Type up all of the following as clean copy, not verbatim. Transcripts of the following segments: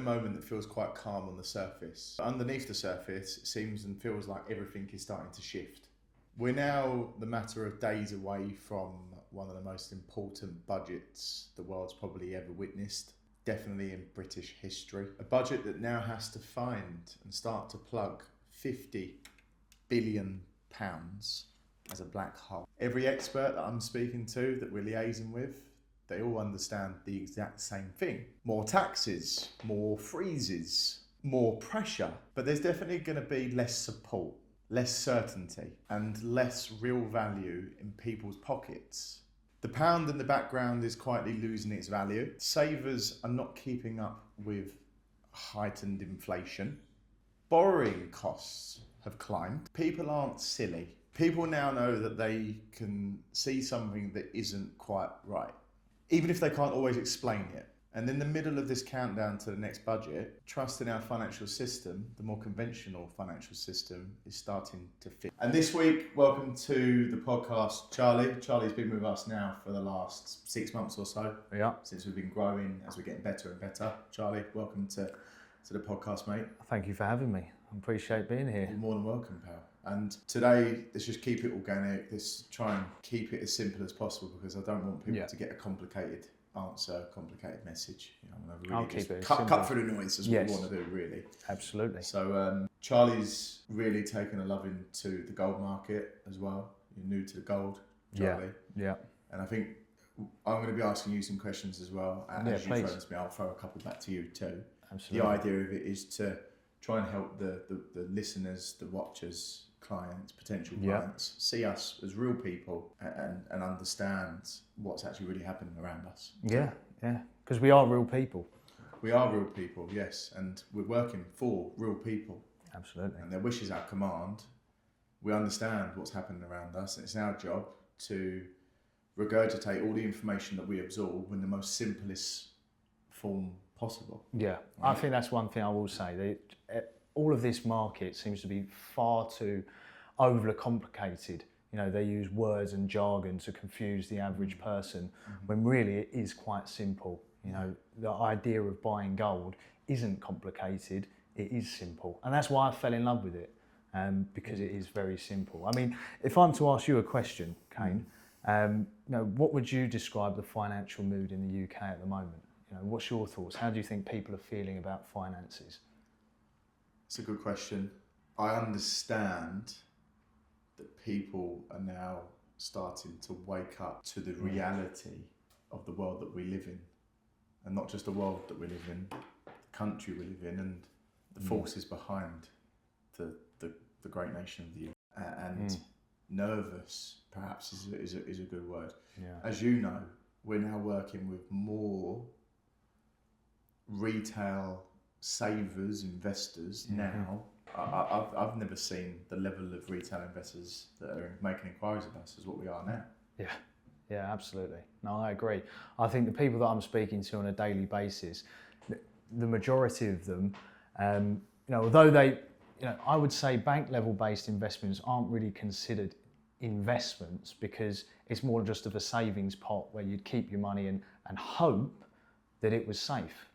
moment that feels quite calm on the surface. But underneath the surface, it seems and feels like everything is starting to shift. We're now the matter of days away from one of the most important budgets the world's probably ever witnessed, definitely in British history. A budget that now has to find and start to plug £50 billion as a black hole. Every expert that I'm speaking to, that we're liaising with, they all understand the exact same thing. More taxes, more freezes, more pressure, but there's definitely going to be less support, less certainty, and less real value in people's pockets. The pound in the background is quietly losing its value. Savers are not keeping up with heightened inflation. Borrowing costs have climbed. People aren't silly. People now know that they can see something that isn't quite right, even if they can't always explain it. And in the middle of this countdown to the next budget, trust in our financial system, the more conventional financial system, is starting to fit. And this week, welcome to the podcast, Charlie. Charlie's been with us now for the last 6 months or so. Yeah. Since we've been growing, as we're getting better and better. Charlie, welcome to the podcast, mate. Thank you for having me. I appreciate being here. You're more than welcome, pal. And today, let's just keep it organic. Let's try and keep it as simple as possible, because I don't want people to get a complicated answer, complicated message. You know, really I'll keep it cut through the noise is what we want to do, really. Absolutely. So Charlie's really taken a loving to the gold market as well. You're new to the gold, Charlie. Yeah. And I think I'm going to be asking you some questions as well. As you throw them to me, I'll throw a couple back to you too. Absolutely. The idea of it is to try and help the listeners, the watchers, clients, potential clients, see us as real people and understand what's actually really happening around us. Yeah, because we are real people. We are real people, yes, and we're working for real people. Absolutely. And their wish is our command. We understand what's happening around us, and it's our job to regurgitate all the information that we absorb in the most simplest form possible. Yeah, right? I think that's one thing I will say. All of this market seems to be far too overly complicated. You know, they use words and jargon to confuse the average person, when really it is quite simple. You know, the idea of buying gold isn't complicated, it is simple. And that's why I fell in love with it, because it is very simple. I mean, if I'm to ask you a question, Kane, what would you describe the financial mood in the UK at the moment? You know, what's your thoughts? How do you think people are feeling about finances? It's a good question. I understand that people are now starting to wake up to the reality of the world that we live in. And not just the world that we live in, the country we live in, and the forces behind the great nation of the UK. And nervous, perhaps, is a good word. Yeah. As you know, we're now working with more retail savers, investors now. I've never seen the level of retail investors that are making inquiries of us as what we are now. Yeah, absolutely. No, I agree. I think the people that I'm speaking to on a daily basis, the majority of them, although they, I would say bank level based investments aren't really considered investments, because it's more just of a savings pot where you'd keep your money and hope that it was safe.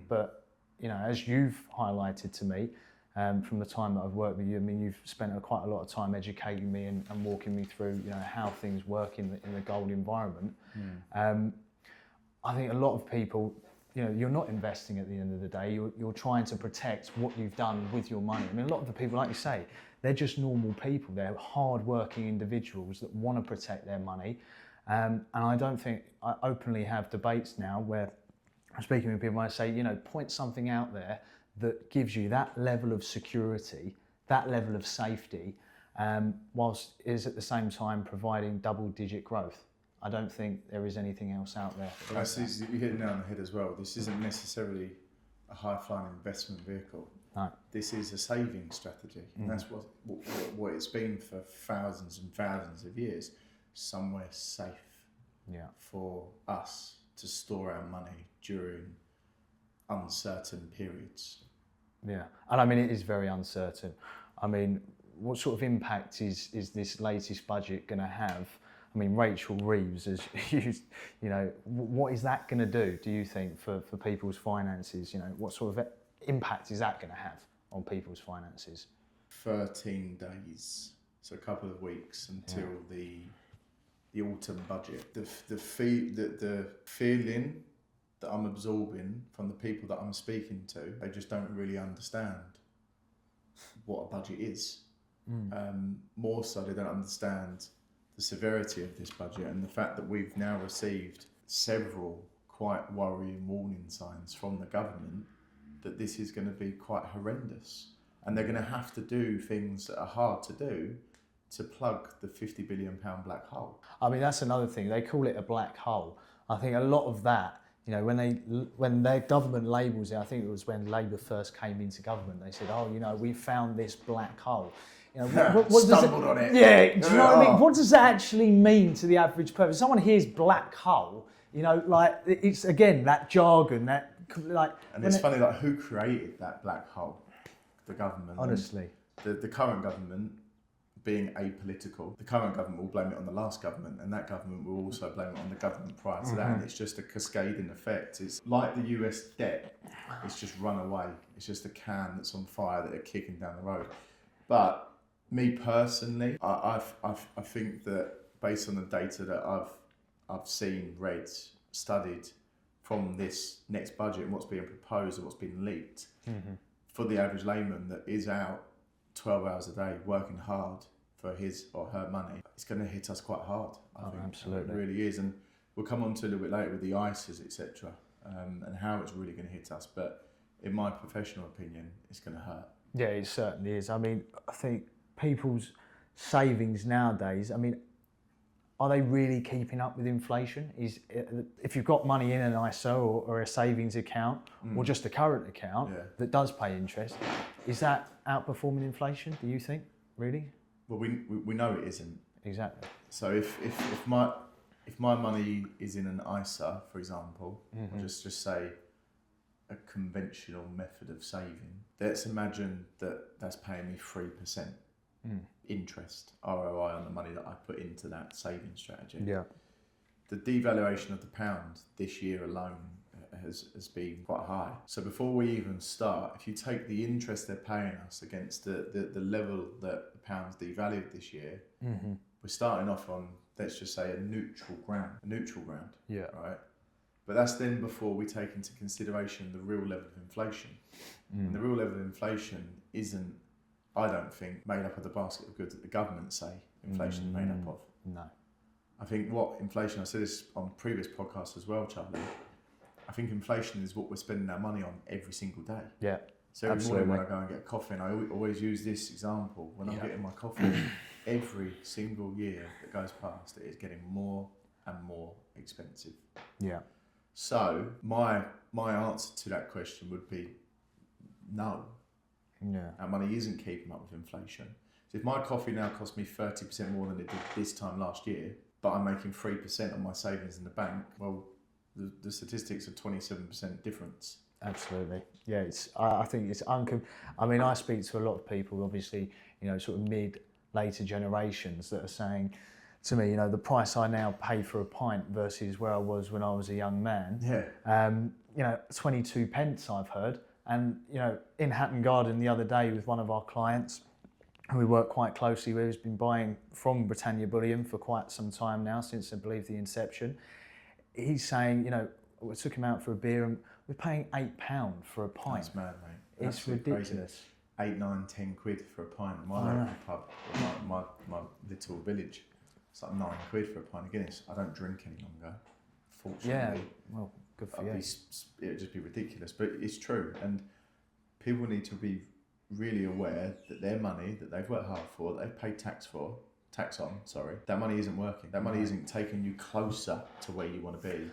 But as you've highlighted to me, from the time that I've worked with you, I mean, you've spent quite a lot of time educating me and walking me through, how things work in the gold environment. I think a lot of people, you're not investing at the end of the day. You're trying to protect what you've done with your money. I mean, a lot of the people, like you say, they're just normal people. They're hard-working individuals that want to protect their money. And I don't think I openly have debates now where I'm speaking with people and I say, point something out there that gives you that level of security, that level of safety, whilst is at the same time providing double-digit growth. I don't think there is anything else out there. You hit it nail on the head as well. This isn't necessarily a high-flying investment vehicle. No. This is a saving strategy, and that's what it's been for thousands and thousands of years. Somewhere safe for us to store our money during uncertain periods. Yeah, and I mean, it is very uncertain. I mean, what sort of impact is this latest budget going to have? I mean, Rachel Reeves has used, what is that going to do you think, for people's finances? What sort of impact is that going to have on people's finances? 13 days, so a couple of weeks until the autumn budget. The feeling that I'm absorbing from the people that I'm speaking to, they just don't really understand what a budget is. More so, they don't understand the severity of this budget and the fact that we've now received several quite worrying warning signs from the government that this is going to be quite horrendous, and they're going to have to do things that are hard to do to plug the £50 billion black hole. I mean, that's another thing. They call it a black hole. I think a lot of that, you know, when their government labels it, I think it was when Labour first came into government, they said, oh, you know, we found this black hole. You know, what Stumbled on it. Yeah, do you know what I mean? What does that actually mean to the average person? Someone hears black hole, you know, like, it's, again, that jargon, that, like... And it's funny, like, who created that black hole? The government. Honestly. The current government, being apolitical, the current government will blame it on the last government, and that government will also blame it on the government prior to that, and it's just a cascading effect. It's like the US debt, it's just run away. It's just a can that's on fire that they're kicking down the road. But me personally, I think that based on the data that I've seen, read, studied from this next budget and what's being proposed and what's been leaked, for the average layman that is out 12 hours a day working hard for his or her money, it's going to hit us quite hard. I think. Absolutely. It really is. And we'll come on to a little bit later with the ISAs, etc., and how it's really going to hit us. But in my professional opinion, it's going to hurt. Yeah, it certainly is. I mean, I think people's savings nowadays, I mean, are they really keeping up with inflation? If you've got money in an ISA or a savings account or just a current account that does pay interest, is that outperforming inflation, do you think, really? Well, we know it isn't. Exactly. So if my money is in an ISA, for example, or just say a conventional method of saving, let's imagine that that's paying me 3%. Interest, ROI on the money that I put into that saving strategy. Yeah. The devaluation of the pound this year alone has been quite high. So before we even start, if you take the interest they're paying us against the level that the pound's devalued this year, we're starting off on, let's just say, a neutral ground. Yeah. Right? But that's then before we take into consideration the real level of inflation. And the real level of inflation isn't, I don't think, made up of the basket of goods that the government say inflation is made up of. No. I think what inflation, I said this on previous podcasts as well, Charlie, I think inflation is what we're spending our money on every single day. Yeah. So every morning when I go and get a coffee, and I always use this example, when I'm getting my coffee, every single year that goes past, it is getting more and more expensive. Yeah. So my answer to that question would be no. Yeah. Our money isn't keeping up with inflation. So if my coffee now costs me 30% more than it did this time last year, but I'm making 3% on my savings in the bank, well, the statistics are 27% difference. Absolutely. Yeah, I think it's I mean, I speak to a lot of people, obviously, you know, sort of later generations that are saying to me, you know, the price I now pay for a pint versus where I was when I was a young man. Yeah. You know, 22 pence I've heard. And, you know, in Hatton Garden the other day with one of our clients who we work quite closely with, who's been buying from Britannia Bullion for quite some time now, since I believe the inception, he's saying, you know, we took him out for a beer and we're paying £8 for a pint. That's mad, mate. It's ridiculous. Crazy. 8, 9, 10 quid for a pint in my local pub, my little village. It's like 9 quid for a pint of Guinness. I don't drink any longer, fortunately. Yeah, well, good for you. It would just be ridiculous, but it's true. And people need to be really aware that their money that they've worked hard for, that they've paid tax on, that money isn't working. That money isn't taking you closer to where you want to be.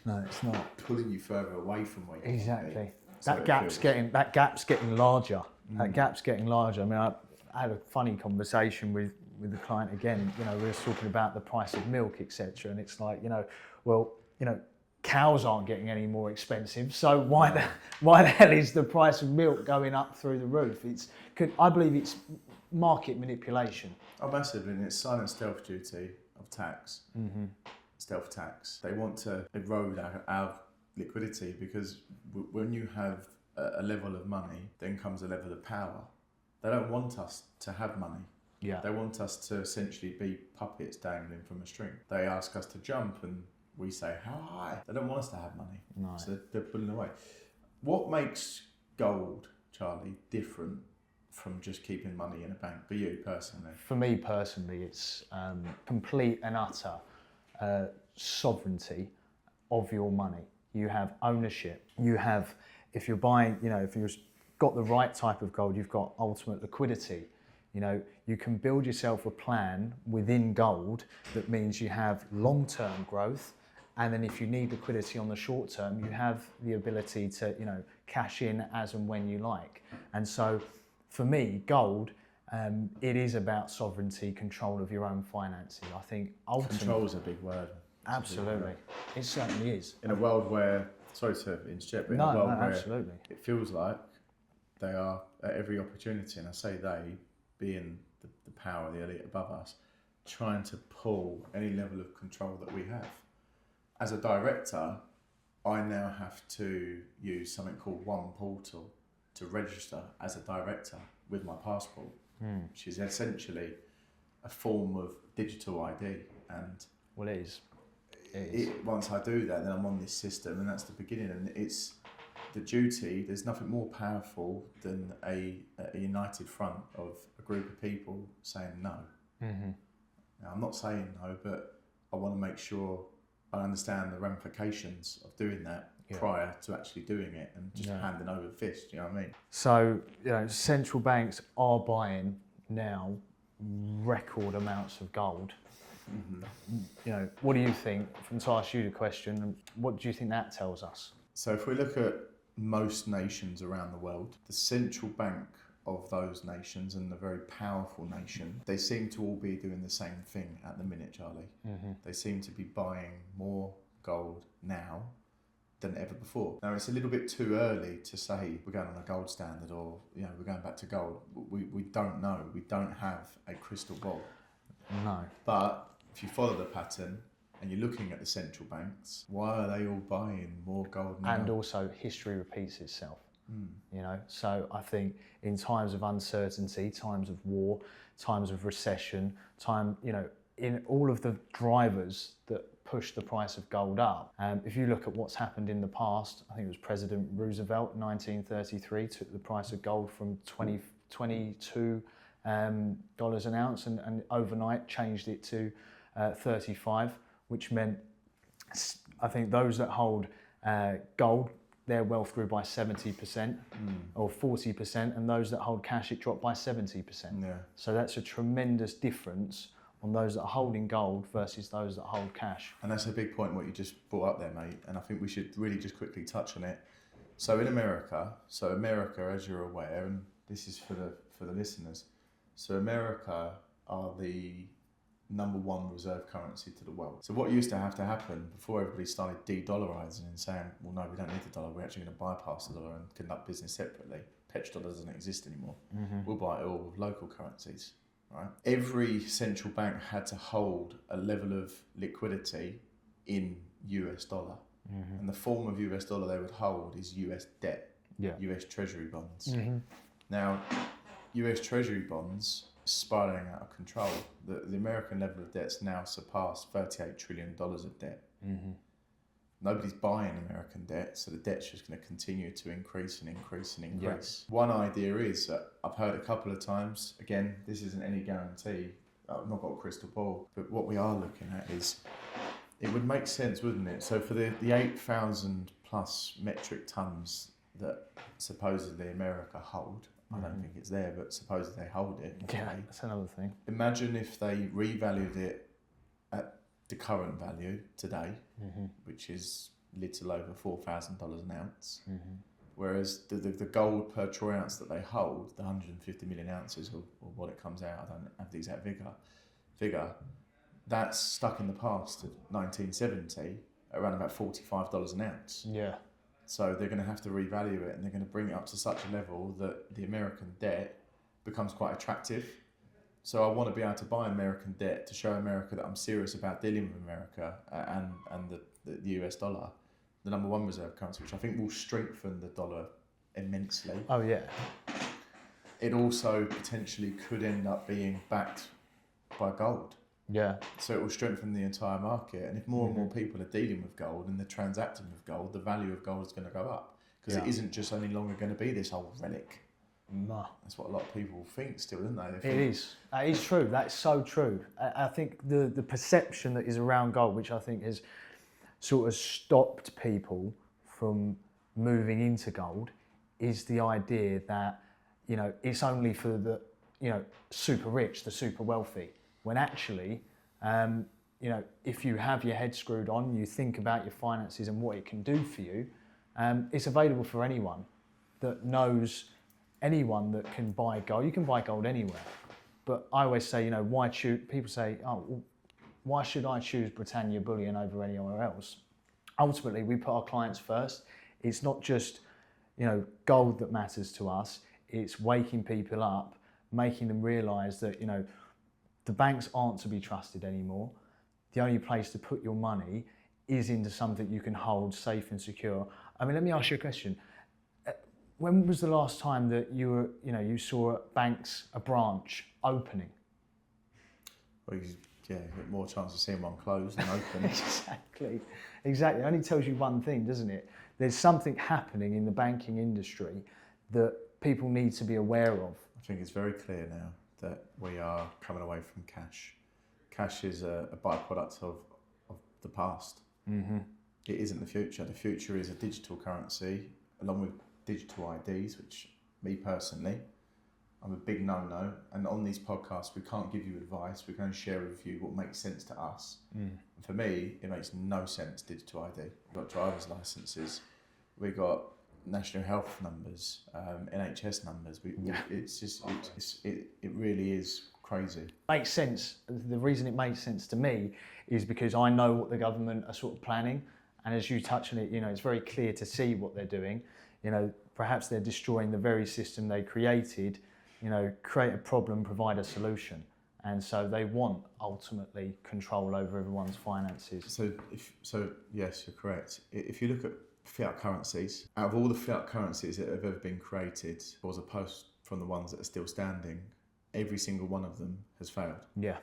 No, it's not. Pulling you further away from where you want to be. Exactly. That gap's getting larger. That gap's getting larger. I mean, I had a funny conversation with the client again. You know, we were talking about the price of milk, etc. And it's like, you know, well, you know, cows aren't getting any more expensive, so why the hell is the price of milk going up through the roof? I believe it's market manipulation. Oh, massively, and it's silent stealth duty of tax. Stealth tax. They want to erode our liquidity, because when you have a level of money, then comes a level of power. They don't want us to have money. Yeah. They want us to essentially be puppets dangling from a string. They ask us to jump and we say, how high? They don't want us to have money. No. So they're pulling away. What makes gold, Charlie, different from just keeping money in a bank for you personally? For me personally, it's complete and utter sovereignty of your money. You have ownership. You have, if you're buying, if you've got the right type of gold, you've got ultimate liquidity. You can build yourself a plan within gold that means you have long-term growth, and then if you need liquidity on the short term, you have the ability to, cash in as and when you like. And so, for me, gold, it is about sovereignty, control of your own finances. I think ultimately... Control is a big word. Absolutely. It certainly is. In a world where, sorry to interject, but in a world where absolutely. It feels like they are at every opportunity, and I say they, being the power, the elite above us, trying to pull any level of control that we have. As a director, I now have to use something called One Portal to register as a director with my passport, which is essentially a form of digital ID. And well, it is. Once I do that, then I'm on this system, and that's the beginning. And it's the duty. There's nothing more powerful than a united front of a group of people saying no. Mm-hmm. Now, I'm not saying no, but I want to make sure I understand the ramifications of doing that prior to actually doing it and just handing over the fist. You know what I mean? So, central banks are buying now record amounts of gold. Mm-hmm. What do you think? From to ask you the question, what do you think that tells us? So, if we look at most nations around the world, the central bank of those nations and the very powerful nation, they seem to all be doing the same thing at the minute, Charlie. Mm-hmm. They seem to be buying more gold now than ever before. Now, it's a little bit too early to say we're going on a gold standard or we're going back to gold. We don't know. We don't have a crystal ball. No. But if you follow the pattern and you're looking at the central banks, why are they all buying more gold now? And also, history repeats itself. So I think in times of uncertainty, times of war, times of recession, in all of the drivers that push the price of gold up. If you look at what's happened in the past, I think it was President Roosevelt, 1933, took the price of gold from $22 an ounce and overnight changed it to 35, which meant I think those that hold gold, their wealth grew by 70% or 40%, and those that hold cash, it dropped by 70%. Yeah. So that's a tremendous difference on those that are holding gold versus those that hold cash. And that's a big point what you just brought up there, mate, and I think we should really just quickly touch on it. So in America, as you're aware, and this is for the listeners, so America are the number one reserve currency to the world. So what used to have to happen before everybody started de-dollarizing and saying, well, no, we don't need the dollar, we're actually going to bypass the dollar and conduct business separately. Petrodollar doesn't exist anymore. Mm-hmm. We'll buy it all with local currencies, right? Every central bank had to hold a level of liquidity in US dollar. Mm-hmm. And the form of US dollar they would hold is US debt, US Treasury bonds. Mm-hmm. Now, US Treasury bonds spiraling out of control. The American level of debt's now surpassed $38 trillion of debt. Mm-hmm. Nobody's buying American debt, so the debt's just going to continue to increase and increase and increase. Yeah. One idea is that I've heard a couple of times, again, this isn't any guarantee, I've not got a crystal ball, but what we are looking at is, it would make sense, wouldn't it? So for the 8,000 plus metric tons that supposedly America hold, I don't think it's there, but supposedly they hold it. Yeah, that's another thing. Imagine if they revalued it at the current value today, which is little over $4,000 an ounce, whereas the gold per troy ounce that they hold, the 150 million ounces or what it comes out, I don't have the exact figure, that's stuck in the past at 1970, around about $45 an ounce. Yeah. So they're going to have to revalue it, and they're going to bring it up to such a level that the American debt becomes quite attractive. So I want to be able to buy American debt to show America that I'm serious about dealing with America and the US dollar, the number one reserve currency, which I think will strengthen the dollar immensely. Oh yeah. It also potentially could end up being backed by gold. Yeah. So it will strengthen the entire market. And if more and more people are dealing with gold and they're transacting with gold, the value of gold is going to go up. Because it isn't just any longer going to be this old relic. No. That's what a lot of people think still, don't they? It is. That is true. That's so true. I think the perception that is around gold, which I think has sort of stopped people from moving into gold, is the idea that, you know, it's only for the, you know, super rich, the super wealthy. When actually, you know, if you have your head screwed on, you think about your finances and what it can do for you, it's available for anyone that knows. Anyone that can buy gold, you can buy gold anywhere. But I always say, you know, why choose? People say, oh, well, why should I choose Britannia Bullion over anywhere else? Ultimately, we put our clients first. It's not just, you know, gold that matters to us. It's waking people up, making them realise that, you know, the banks aren't to be trusted anymore. The only place to put your money is into something you can hold safe and secure. I mean, let me ask you a question. When was the last time that you saw banks, a branch opening? Well, you get more chance of seeing one closed than open. Exactly. It only tells you one thing, doesn't it? There's something happening in the banking industry that people need to be aware of. I think it's very clear now that we are coming away from cash. Cash is a byproduct of the past. Mm-hmm. It isn't the future. The future is a digital currency along with digital IDs, which me personally, I'm a big no-no. And on these podcasts, we can't give you advice. We can only share with you what makes sense to us. And for me, it makes no sense, digital ID. We've got driver's licenses. We've got national health numbers, NHS numbers. It really is crazy. Makes sense. The reason it makes sense to me is because I know what the government are sort of planning. And as you touch on it, you know, it's very clear to see what they're doing. You know, perhaps they're destroying the very system they created, you know, create a problem, provide a solution. And so they want, ultimately, control over everyone's finances. So yes, you're correct. If you look at fiat currencies, out of all the fiat currencies that have ever been created, or as opposed from the ones that are still standing, every single one of them has failed. Yeah.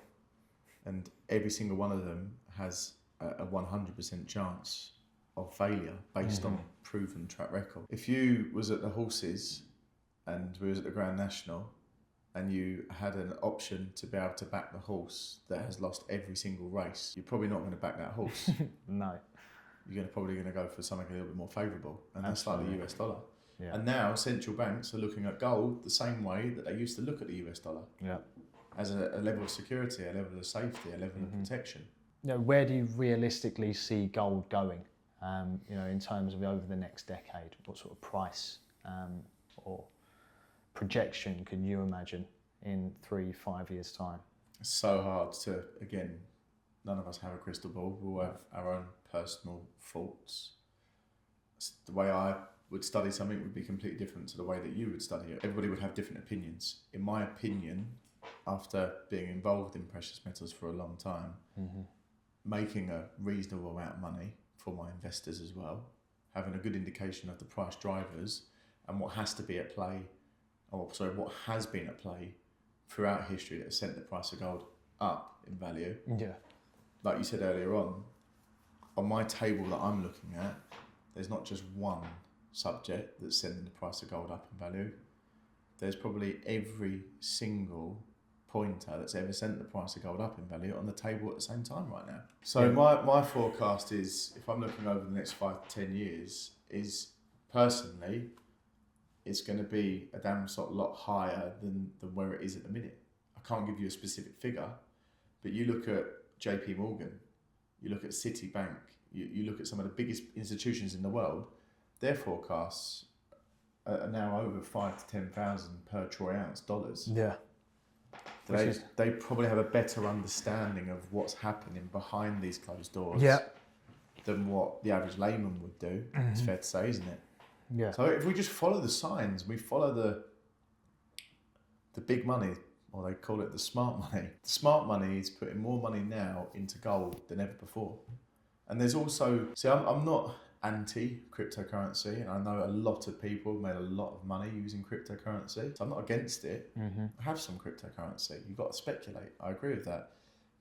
And every single one of them has a 100% chance of failure based on proven track record. If you was at the horses and we was at the Grand National and you had an option to be able to back the horse that has lost every single race, you're probably not going to back that horse. No. You're probably going to go for something a little bit more favourable, and that's like the US dollar. Yeah. And now central banks are looking at gold the same way that they used to look at the US dollar. Yeah. As a level of security, a level of safety, a level of protection. You know, where do you realistically see gold going? You know, in terms of over the next decade, what sort of price or projection can you imagine in 3-5 years' time? It's so hard to, again, none of us have a crystal ball. We all have our own personal thoughts. The way I would study something would be completely different to the way that you would study it. Everybody would have different opinions. In my opinion, after being involved in precious metals for a long time, making a reasonable amount of money for my investors as well, having a good indication of the price drivers and what has to be at play, what has been at play throughout history that has sent the price of gold up in value. Yeah. Like you said earlier on my table that I'm looking at, there's not just one subject that's sending the price of gold up in value. There's probably every single pointer that's ever sent the price of gold up in value on the table at the same time right now. So my forecast is, if I'm looking over the next 5 to 10 years, is personally, it's going to be a damn lot higher than where it is at the minute. I can't give you a specific figure, but you look at JP Morgan, you look at Citibank, you look at some of the biggest institutions in the world, their forecasts are now over 5,000 to 10,000 per troy ounce dollars. Yeah. They probably have a better understanding of what's happening behind these closed doors than what the average layman would do. It's fair to say, isn't it? Yeah. So if we just follow the signs, we follow the big money, or they call it the smart money. The smart money is putting more money now into gold than ever before. And there's also, I'm not anti-cryptocurrency, and I know a lot of people made a lot of money using cryptocurrency, so I'm not against it. Have some cryptocurrency. You've got to speculate. I agree with that.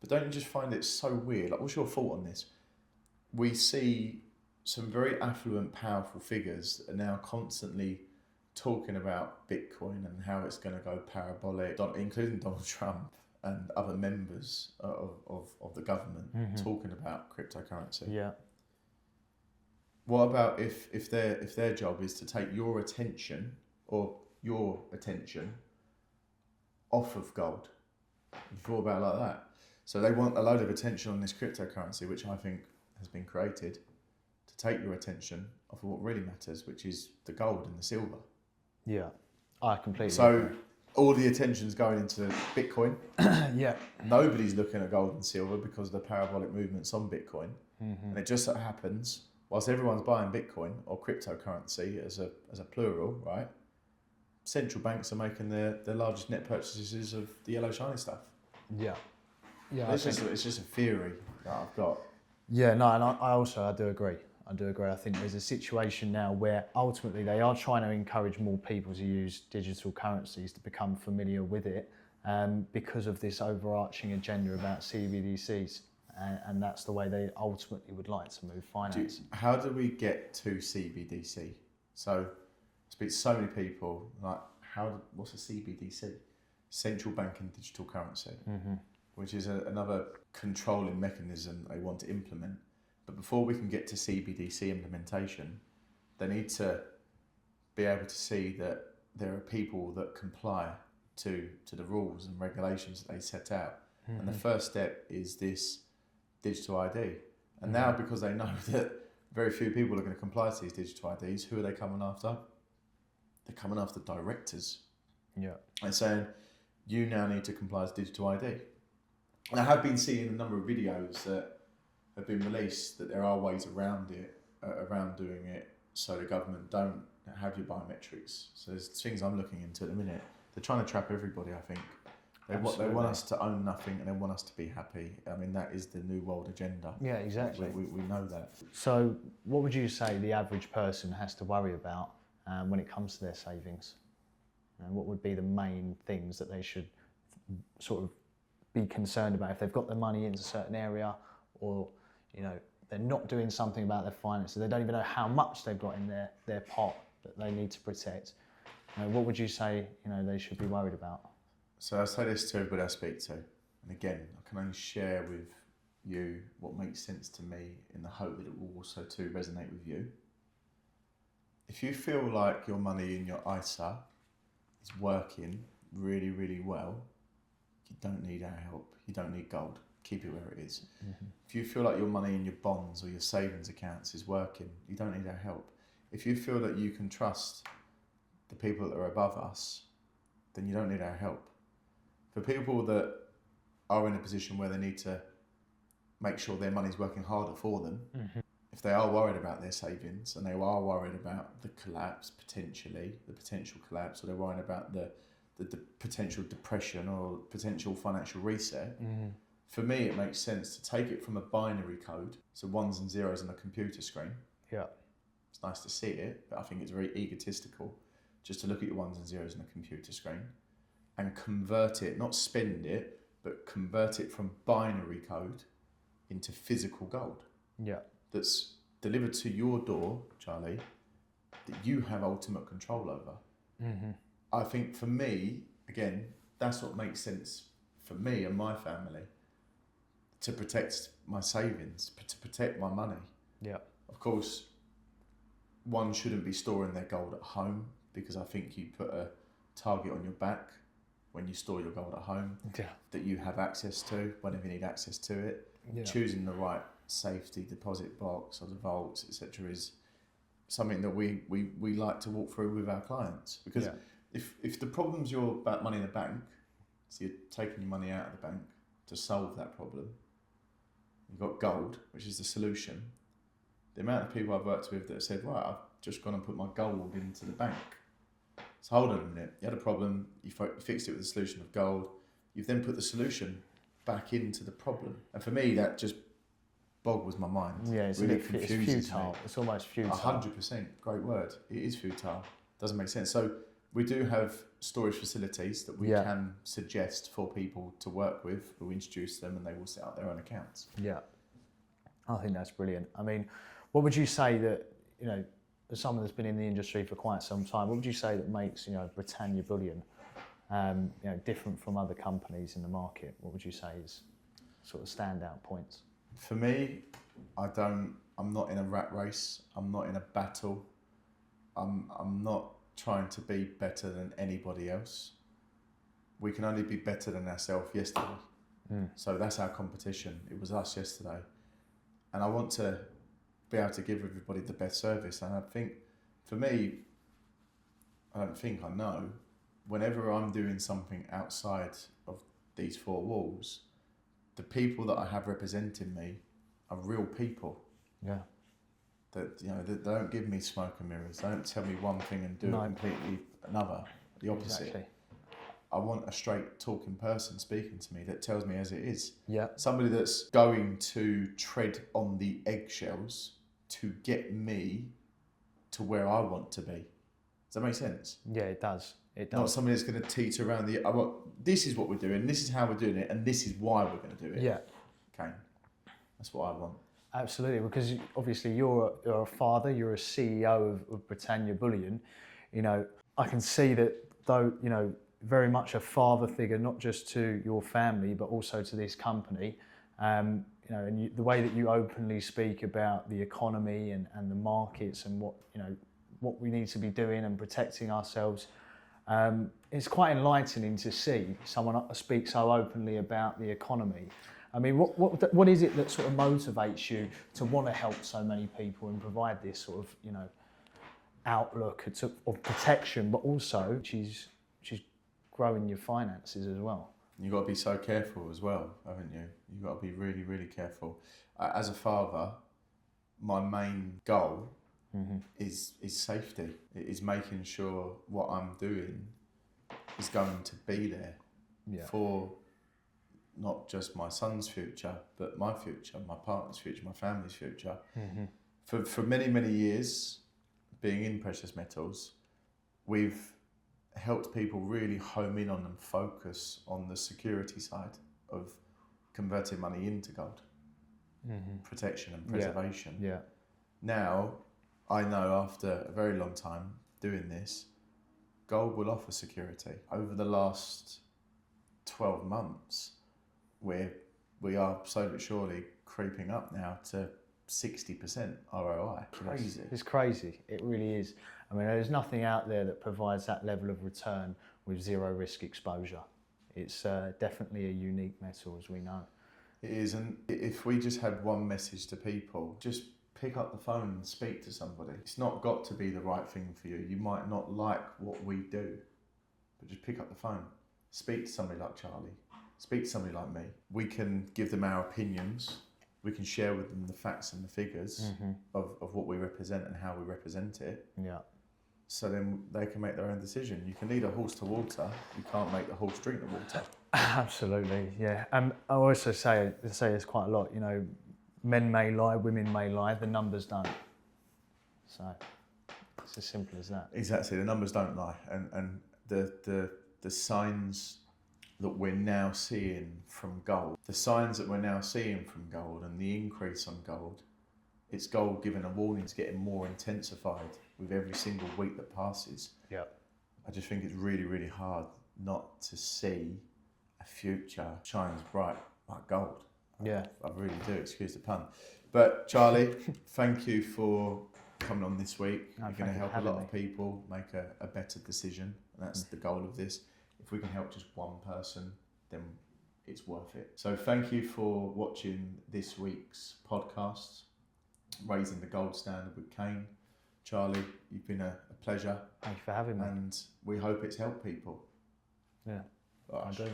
But don't you just find it so weird? Like, what's your thought on this? We see some very affluent, powerful figures that are now constantly talking about Bitcoin and how it's going to go parabolic, including Donald Trump and other members of the government talking about cryptocurrency. Yeah. What about if their job is to take your attention off of gold? You thought about it like that? So they want a load of attention on this cryptocurrency, which I think has been created to take your attention off of what really matters, which is the gold and the silver. Yeah, I completely So agree. all the attention's going into Bitcoin. Yeah. Nobody's looking at gold and silver because of the parabolic movements on Bitcoin. And it just so happens, whilst everyone's buying Bitcoin or cryptocurrency as a plural, right? Central banks are making their largest net purchases of the yellow shiny stuff. Yeah. Yeah. It's just a theory that I've got. Yeah, no, and I do agree. I think there's a situation now where ultimately they are trying to encourage more people to use digital currencies to become familiar with it because of this overarching agenda about CBDCs. And that's the way they ultimately would like to move finance. How do we get to CBDC? So I speak to so many people, like, what's a CBDC? Central banking digital currency, which is another controlling mechanism they want to implement. But before we can get to CBDC implementation, they need to be able to see that there are people that comply to the rules and regulations that they set out. And the first step is this digital ID. And now, because they know that very few people are going to comply to these digital IDs, who are they coming after? They're coming after directors. Yeah. And saying, you now need to comply to digital ID. And I have been seeing a number of videos that have been released that there are ways around it, around doing it, so the government don't have your biometrics. So there's things I'm looking into at the minute. They're trying to trap everybody, I think. They want us to own nothing and they want us to be happy. I mean, that is the New World agenda. Yeah, exactly. We know that. So what would you say the average person has to worry about when it comes to their savings? And what would be the main things that they should sort of be concerned about if they've got their money into a certain area, or they're not doing something about their finances, they don't even know how much they've got in their pot that they need to protect? What would you say they should be worried about? So I say this to everybody I speak to, and again, I can only share with you what makes sense to me in the hope that it will also too resonate with you. If you feel like your money in your ISA is working really, really well, you don't need our help. You don't need gold. Keep it where it is. If you feel like your money in your bonds or your savings accounts is working, you don't need our help. If you feel that you can trust the people that are above us, then you don't need our help. For people that are in a position where they need to make sure their money's working harder for them, if they are worried about their savings and they are worried about the potential collapse, or they're worried about the potential depression or potential financial reset, for me it makes sense to take it from a binary code, so ones and zeros on a computer screen. Yeah. It's nice to see it, but I think it's very egotistical just to look at your ones and zeros on a computer screen and convert it, not spend it, but convert it from binary code into physical gold. Yeah. That's delivered to your door, Charlie, that you have ultimate control over. I think for me, again, that's what makes sense for me and my family, to protect my savings, to protect my money. Yeah. Of course, one shouldn't be storing their gold at home, because I think you put a target on your back when you store your gold at home that you have access to whenever you need access to it. Choosing the right safety deposit box or the vaults, etc., is something that we like to walk through with our clients, because if the problem's your money in the bank, so you're taking your money out of the bank to solve that problem, you've got gold, which is the solution. The amount of people I've worked with that have said, right, I've just gone and put my gold into the bank. So hold on a minute, you had a problem, you fixed it with the solution of gold, you've then put the solution back into the problem. And for me, that just Bog was my mind. Yeah, it's really it's confuses futile. me. It's almost futile. 100%, great word. It is futile. Doesn't make sense. So we do have storage facilities that we can suggest for people to work with. We'll introduce them and they will set up their own accounts. Yeah, I think that's brilliant. I mean, what would you say that, you know, as someone that's been in the industry for quite some time, what would you say that makes, you know, Britannia Bullion, you know, different from other companies in the market? What would you say is sort of standout points? For me, I'm not in a rat race. I'm not in a battle. I'm not trying to be better than anybody else. We can only be better than ourselves yesterday. So that's our competition. It was us yesterday. And I want to be able to give everybody the best service. And I think, for me, I know, whenever I'm doing something outside of these four walls, the people that I have representing me are real people. Yeah. That, you know, that they don't give me smoke and mirrors. They don't tell me one thing and do it completely another, the opposite. Exactly. I want a straight talking person speaking to me that tells me as it is. Yeah. Somebody that's going to tread on the eggshells to get me to where I want to be. Does that make sense? Yeah, it does. It does. Not somebody that's going to teeter around this is what we're doing, this is how we're doing it, and this is why we're going to do it. Yeah. Okay. That's what I want. Absolutely, because obviously you're a father, you're a CEO of Britannia Bullion. You know, I can see that, though, you know, very much a father figure, not just to your family, but also to this company. You know, and the way that you openly speak about the economy and the markets and what, you know, what we need to be doing and protecting ourselves. It's quite enlightening to see someone speak so openly about the economy. I mean, what is it that sort of motivates you to want to help so many people and provide this sort of, you know, outlook of protection, but also she's growing your finances as well? You've got to be so careful as well, haven't you? You've got to be really, really careful. As a father, my main goal is safety. It is making sure what I'm doing is going to be there for not just my son's future, but my future, my partner's future, my family's future. For many, many years, being in precious metals, we've helped people really home in on and focus on the security side of converting money into gold, protection and preservation. Yeah. Now, I know after a very long time doing this, gold will offer security. Over the last 12 months, we are slowly but surely creeping up now to 60% ROI. Crazy. It's crazy. It really is. I mean, there's nothing out there that provides that level of return with zero risk exposure. It's definitely a unique metal, as we know. It is, and if we just had one message to people, just pick up the phone and speak to somebody. It's not got to be the right thing for you. You might not like what we do, but just pick up the phone. Speak to somebody like Charlie. Speak to somebody like me. We can give them our opinions. We can share with them the facts and the figures of what we represent and how we represent it. Yeah. So then they can make their own decision. You can lead a horse to water. You can't make the horse drink the water. Absolutely, yeah. I also say this quite a lot. You know, men may lie, women may lie. The numbers don't. So it's as simple as that. Exactly. The numbers don't lie, and the signs that we're now seeing from gold, and the increase on gold, it's gold giving a warning. It's getting more intensified with every single week that passes. Yeah. I just think it's really, really hard not to see a future shines bright like gold. Yeah. I really do, excuse the pun. But Charlie, thank you for coming on this week. You're going to help a lot of people make a better decision. And that's the goal of this. If we can help just one person, then it's worth it. So thank you for watching this week's podcast, Raising the Gold Standard with Kane. Charlie, you've been a pleasure. Thank you for having me. And we hope it's helped people. Yeah, I do.